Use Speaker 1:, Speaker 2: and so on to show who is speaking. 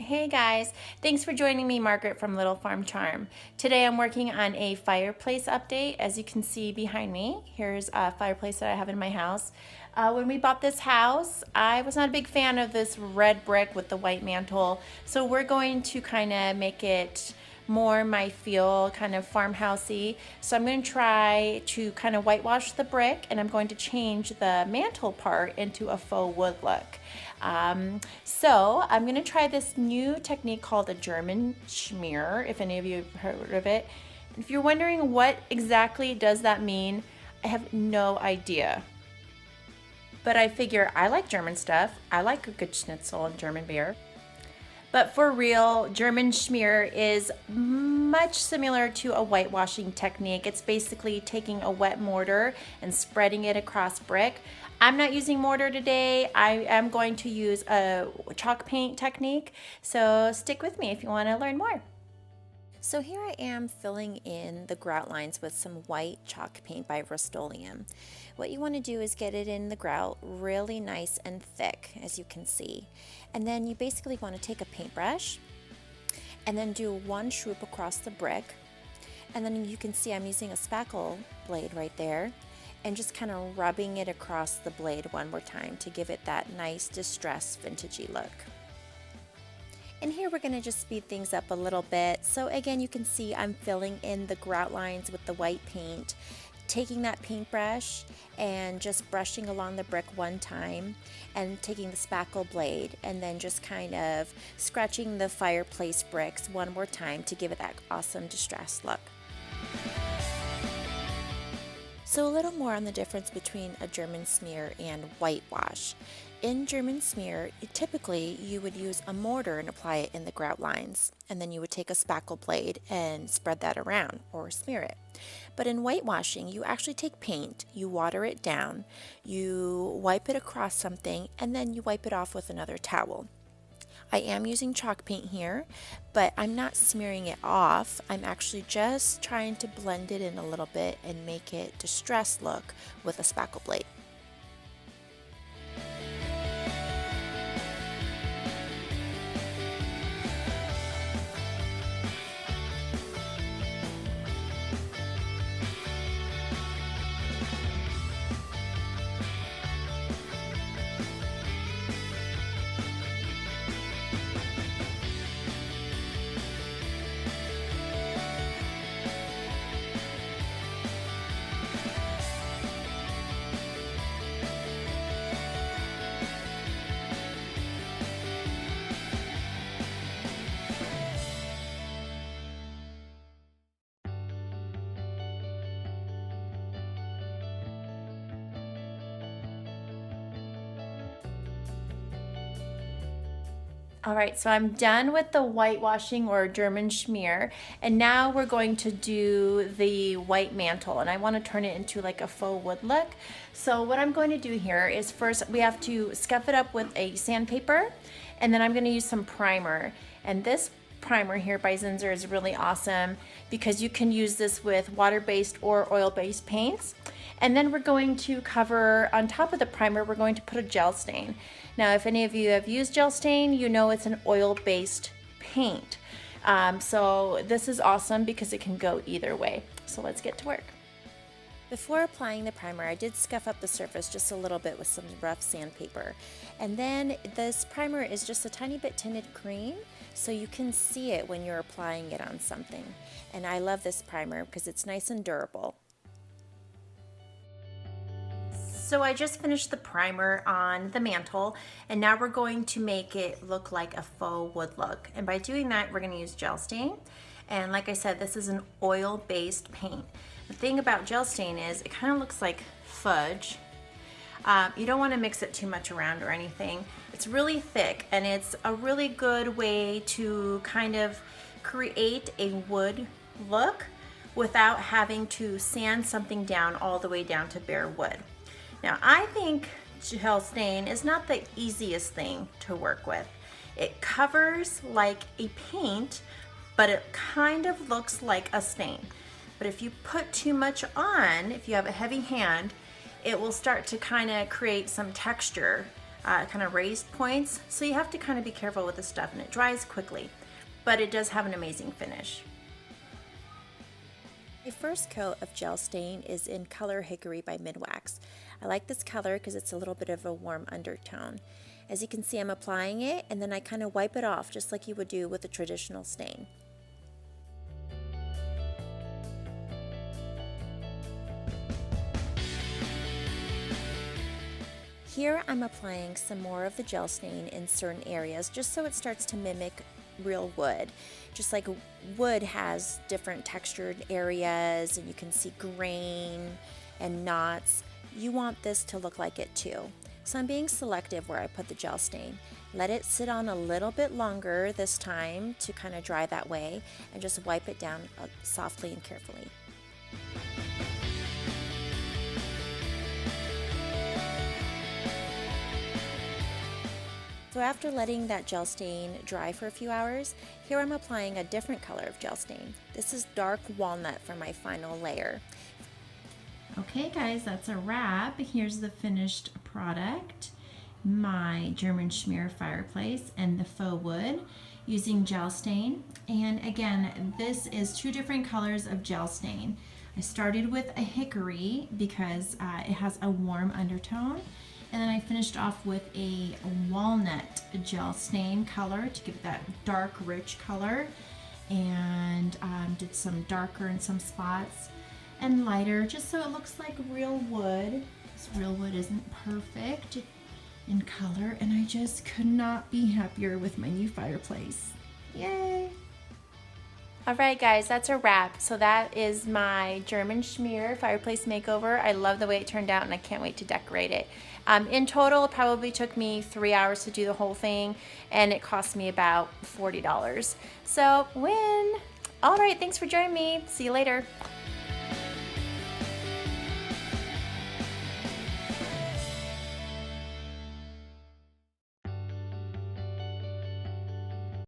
Speaker 1: Hey guys, thanks for joining me, Margaret from Little Farm Charm. Today I'm working on a fireplace update. As you can see behind me, here's a fireplace that I have in my house. When we bought this house, I was not a big fan of this red brick with the white mantle, so we're going to kind of make it more my feel, kind of farmhousey. So I'm going to try to kind of whitewash the brick, and I'm going to change the mantle part into a faux wood look. So I'm going to try this new technique called a German schmear, if any of you have heard of it. If you're wondering what exactly does that mean, I have no idea. But I figure I like German stuff. I like a good schnitzel and German beer. But for real, German schmear is much similar to a whitewashing technique. It's basically taking a wet mortar and spreading it across brick. I'm not using mortar today. I am going to use a chalk paint technique. So stick with me if you want to learn more. So here I am filling in the grout lines with some white chalk paint by Rust-Oleum. What you want to do is get it in the grout really nice and thick, as you can see. And then you basically want to take a paintbrush and then do one swoop across the brick. And then you can see I'm using a spackle blade right there and just kind of rubbing it across the blade one more time to give it that nice distressed vintagey look. And here we're going to just speed things up a little bit. So again, you can see I'm filling in the grout lines with the white paint, taking that paintbrush and just brushing along the brick one time and taking the spackle blade and then just kind of scratching the fireplace bricks one more time to give it that awesome distressed look. So a little more on the difference between a German smear and whitewash. In German smear, typically you would use a mortar and apply it in the grout lines, and then you would take a spackle blade and spread that around or smear it. But in whitewashing, you actually take paint, you water it down, you wipe it across something, and then you wipe it off with another towel. I am using chalk paint here, but I'm not smearing it off. I'm actually just trying to blend it in a little bit and make it distressed look with a spackle blade. All right, so I'm done with the whitewashing or German schmear, and now we're going to do the white mantle, and I want to turn it into like a faux wood look. So what I'm going to do here is first we have to scuff it up with a sandpaper, and then I'm going to use some primer. And this primer here by Zinsser is really awesome because you can use this with water-based or oil-based paints. And then we're going to cover, on top of the primer, we're going to put a gel stain. Now, if any of you have used gel stain, you know it's an oil-based paint. So this is awesome because it can go either way. So let's get to work. Before applying the primer, I did scuff up the surface just a little bit with some rough sandpaper. And then this primer is just a tiny bit tinted cream, so you can see it when you're applying it on something. And I love this primer because it's nice and durable. So I just finished the primer on the mantle, and now we're going to make it look like a faux wood look. And by doing that, we're going to use gel stain. And like I said, this is an oil-based paint. The thing about gel stain is it kind of looks like fudge. You don't want to mix it too much around or anything. It's really thick, and it's a really good way to kind of create a wood look without having to sand something down all the way down to bare wood. Now, I think gel stain is not the easiest thing to work with. It covers like a paint, but it kind of looks like a stain. But if you put too much on, if you have a heavy hand, it will start to kind of create some texture kind of raised points. So you have to kind of be careful with this stuff, and it dries quickly, but it does have an amazing finish. My first coat of gel stain is in Color Hickory by Midwax. I like this color because it's a little bit of a warm undertone. As you can see, I'm applying it and then I kind of wipe it off just like you would do with a traditional stain. Here I'm applying some more of the gel stain in certain areas just so it starts to mimic real wood. Just like wood has different textured areas and you can see grain and knots, you want this to look like it too. So I'm being selective where I put the gel stain. Let it sit on a little bit longer this time to kind of dry that way, and just wipe it down softly and carefully. So after letting that gel stain dry for a few hours, here I'm applying a different color of gel stain. This is dark walnut for my final layer. Okay guys, that's a wrap. Here's the finished product. My German schmear fireplace and the faux wood using gel stain. And again, this is 2 different colors of gel stain. I started with a hickory because it has a warm undertone. And then I finished off with a walnut gel stain color to give it that dark, rich color. And did some darker in some spots and lighter, just so it looks like real wood. This real wood isn't perfect in color, and I just could not be happier with my new fireplace. Yay! Alright guys, that's a wrap. So that is my German schmear fireplace makeover. I love the way it turned out and I can't wait to decorate it. In total, it probably took me 3 hours to do the whole thing, and it cost me about $40. So win! Alright, thanks for joining me. See you later.